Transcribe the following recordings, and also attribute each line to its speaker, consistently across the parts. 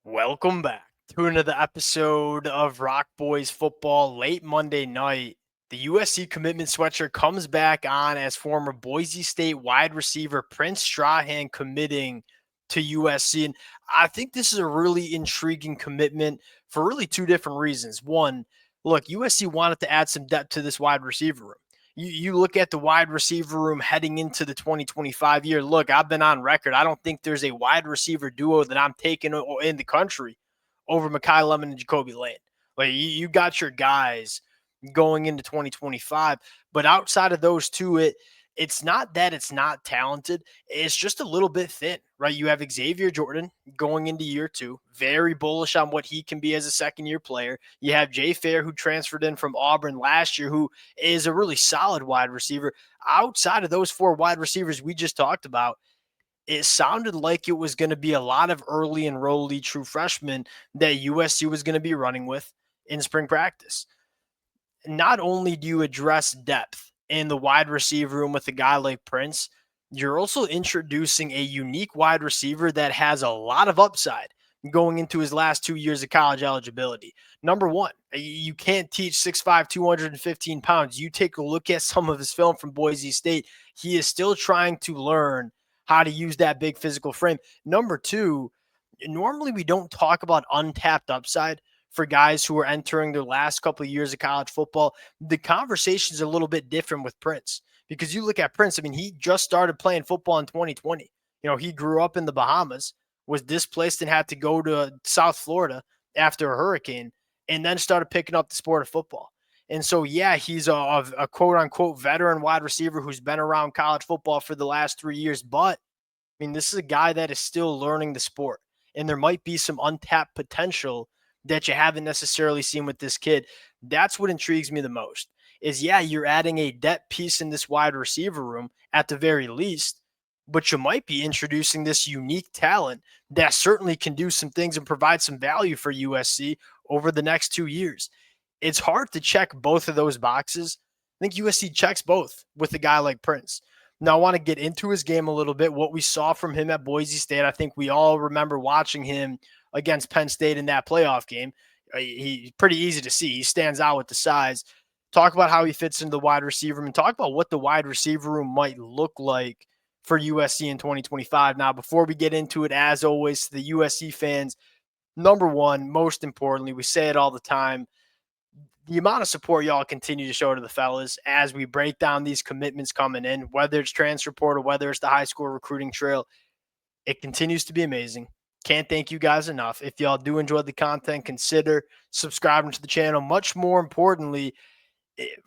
Speaker 1: Welcome back to another episode of Rock Boys Football. Late Monday night, the USC commitment sweatshirt comes back on as former Boise State wide receiver Prince Strachan committing to USC. And I think this is a really intriguing commitment for really two different reasons. One, look, USC wanted to add some depth to this wide receiver room. You look at the wide receiver room heading into the 2025 year. Look, I've been on record. I don't think there's a wide receiver duo that I'm taking in the country over Mekhi Lemon and Jacoby Lane. Like you got your guys going into 2025, but outside of those two, it's not that it's not talented. It's just a little bit thin, right? You have Xavier Jordan going into year two, very bullish on what he can be as a second-year player. You have Jay Fair, who transferred in from Auburn last year, who is a really solid wide receiver. Outside of those four wide receivers we just talked about, it sounded like it was going to be a lot of early enrollee true freshmen that USC was going to be running with in spring practice. Not only do you address depth in the wide receiver room with a guy like Prince, you're also introducing a unique wide receiver that has a lot of upside going into his last 2 years of college eligibility. Number one, you can't teach 6'5", 215 pounds. You take a look at some of his film from Boise State. He is still trying to learn how to use that big physical frame. Number two, normally we don't talk about untapped upside for guys who are entering their last couple of years of college football. The conversation is a little bit different with Prince because you look at Prince. I mean, he just started playing football in 2020. He grew up in the Bahamas, was displaced and had to go to South Florida after a hurricane, and then started picking up the sport of football. And so, yeah, he's a quote unquote veteran wide receiver who's been around college football for the last 3 years. But I mean, this is a guy that is still learning the sport, and there might be some untapped potential that you haven't necessarily seen with this kid. That's what intrigues me the most is, yeah, you're adding a depth piece in this wide receiver room at the very least, but you might be introducing this unique talent that certainly can do some things and provide some value for USC over the next 2 years. It's hard to check both of those boxes. I think USC checks both with a guy like Prince. Now, I want to get into his game a little bit, what we saw from him at Boise State. I think we all remember watching him against Penn State in that playoff game. He's pretty easy to see. He stands out with the size. Talk about how he fits into the wide receiver room and talk about what the wide receiver room might look like for USC in 2025. Now, before we get into it, as always, to the USC fans, number one, most importantly, we say it all the time, the amount of support y'all continue to show to the fellas as we break down these commitments coming in, whether it's transfer portal, whether it's the high school recruiting trail, it continues to be amazing. Can't thank you guys enough. If y'all do enjoy the content, consider subscribing to the channel. Much more importantly,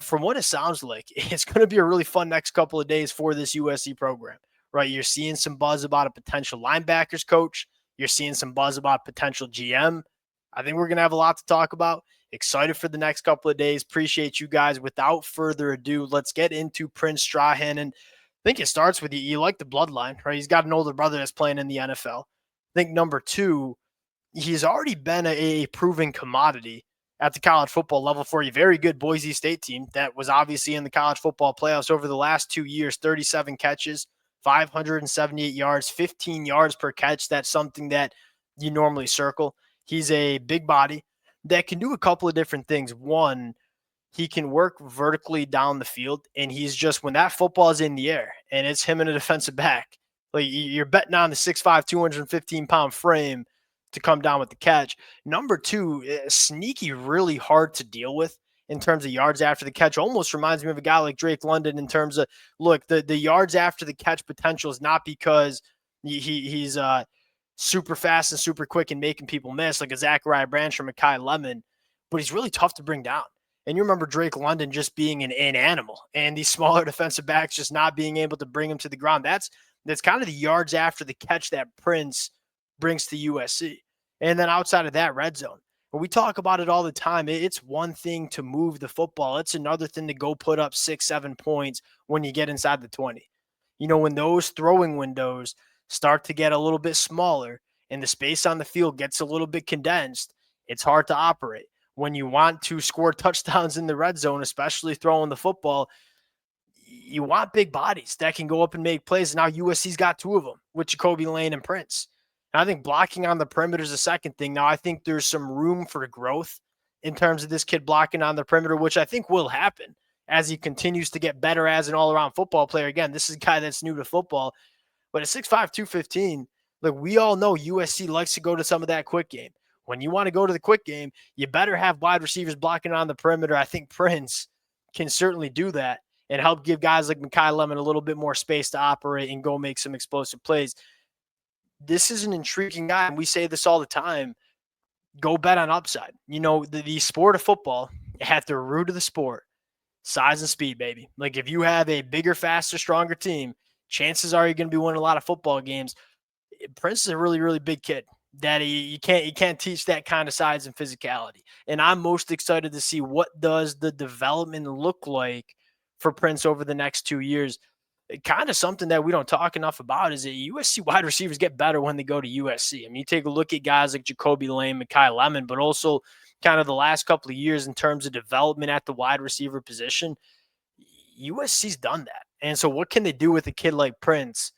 Speaker 1: from what it sounds like, it's going to be a really fun next couple of days for this USC program, right? You're seeing some buzz about a potential linebackers coach. You're seeing some buzz about potential GM. I think we're going to have a lot to talk about. Excited for the next couple of days. Appreciate you guys. Without further ado, let's get into Prince Strahan. And I think it starts with you like the bloodline, right? He's got an older brother that's playing in the NFL. I think number two, he's already been a proven commodity at the college football level for a very good Boise State team that was obviously in the college football playoffs over the last 2 years, 37 catches, 578 yards, 15 yards per catch. That's something that you normally circle. He's a big body that can do a couple of different things. One, he can work vertically down the field, and he's just, when that football is in the air and it's him and a defensive back, like you're betting on the 6'5", 215-pound frame to come down with the catch. Number two, sneaky, really hard to deal with in terms of yards after the catch. Almost reminds me of a guy like Drake London in terms of, look, the yards after the catch potential is not because he's super fast and super quick and making people miss like a Zachariah Branch or Mekhi Lemon, but he's really tough to bring down. And you remember Drake London just being an animal and these smaller defensive backs just not being able to bring him to the ground. That's kind of the yards after the catch that Prince brings to USC. And then outside of that, red zone. But we talk about it all the time. It's one thing to move the football. It's another thing to go put up 6-7 points when you get inside the 20. When those throwing windows start to get a little bit smaller and the space on the field gets a little bit condensed, it's hard to operate. When you want to score touchdowns in the red zone, especially throwing the football, you want big bodies that can go up and make plays. Now USC's got two of them with Jacoby Lane and Prince. And I think blocking on the perimeter is the second thing. Now, I think there's some room for growth in terms of this kid blocking on the perimeter, which I think will happen as he continues to get better as an all-around football player. Again, this is a guy that's new to football, but at 6'5", 215, look, we all know USC likes to go to some of that quick game. When you want to go to the quick game, you better have wide receivers blocking on the perimeter. I think Prince can certainly do that and help give guys like Mekhi Lemon a little bit more space to operate and go make some explosive plays. This is an intriguing guy, and we say this all the time. Go bet on upside. You know, the sport of football, at the root of the sport, size and speed, baby. Like if you have a bigger, faster, stronger team, chances are you're going to be winning a lot of football games. Prince is a really, really big kid that you can't teach that kind of size and physicality. And I'm most excited to see what does the development look like for Prince over the next 2 years. Kind of something that we don't talk enough about is that USC wide receivers get better when they go to USC. I mean, you take a look at guys like Jacoby Lane, Mekhi Lemon, but also kind of the last couple of years in terms of development at the wide receiver position. USC's done that. And so what can they do with a kid like Prince?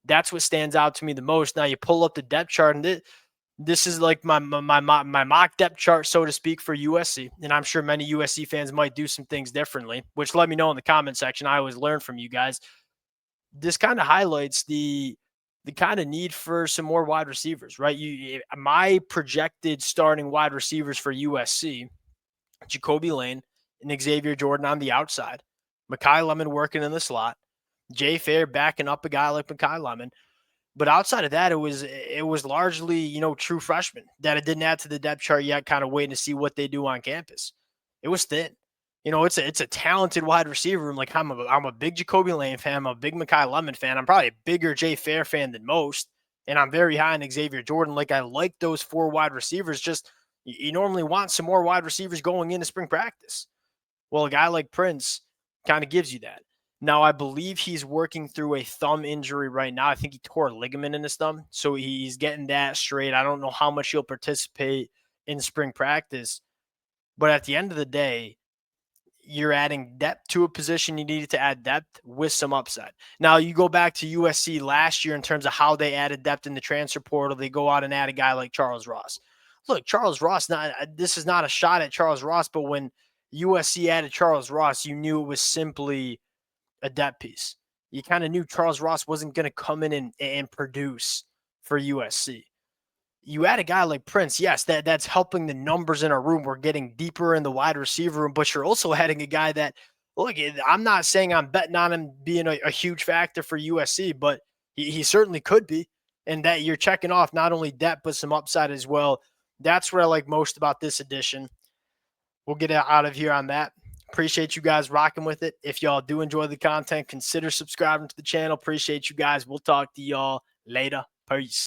Speaker 1: That's what stands out to me the most. Now you pull up the depth chart, and this is like my mock depth chart, so to speak, for USC. And I'm sure many USC fans might do some things differently, which let me know in the comment section. I always learn from you guys. This kind of highlights the kind of need for some more wide receivers, right? My projected starting wide receivers for USC: Jacoby Lane and Xavier Jordan on the outside, Mekhi Lemon working in the slot, Jay Fair backing up a guy like Mekhi Lemon. But outside of that, it was largely, true freshmen that it didn't add to the depth chart yet, kind of waiting to see what they do on campus. It was thin. It's a talented wide receiver room. Like I'm a big Jacoby Lane fan. I'm a big Mekhi Lemon fan. I'm probably a bigger Jay Fair fan than most. And I'm very high on Xavier Jordan. Like I like those 4 wide receivers. Just you normally want some more wide receivers going into spring practice. Well, a guy like Prince kind of gives you that. Now, I believe he's working through a thumb injury right now. I think he tore a ligament in his thumb, so he's getting that straight. I don't know how much he'll participate in spring practice, but at the end of the day, you're adding depth to a position you needed to add depth with some upside. Now, you go back to USC last year in terms of how they added depth in the transfer portal. They go out and add a guy like Charles Ross. Look, Charles Ross, this is not a shot at Charles Ross, but when USC added Charles Ross, you knew it was simply a depth piece. You kind of knew Charles Ross wasn't going to come in and produce for USC. You add a guy like Prince, yes, that's helping the numbers in our room. We're getting deeper in the wide receiver room, but you're also adding a guy that, look, I'm not saying I'm betting on him being a huge factor for USC, but he certainly could be. And that you're checking off not only depth, but some upside as well. That's what I like most about this edition. We'll get out of here on that. Appreciate you guys rocking with it. If y'all do enjoy the content, consider subscribing to the channel. Appreciate you guys. We'll talk to y'all later. Peace.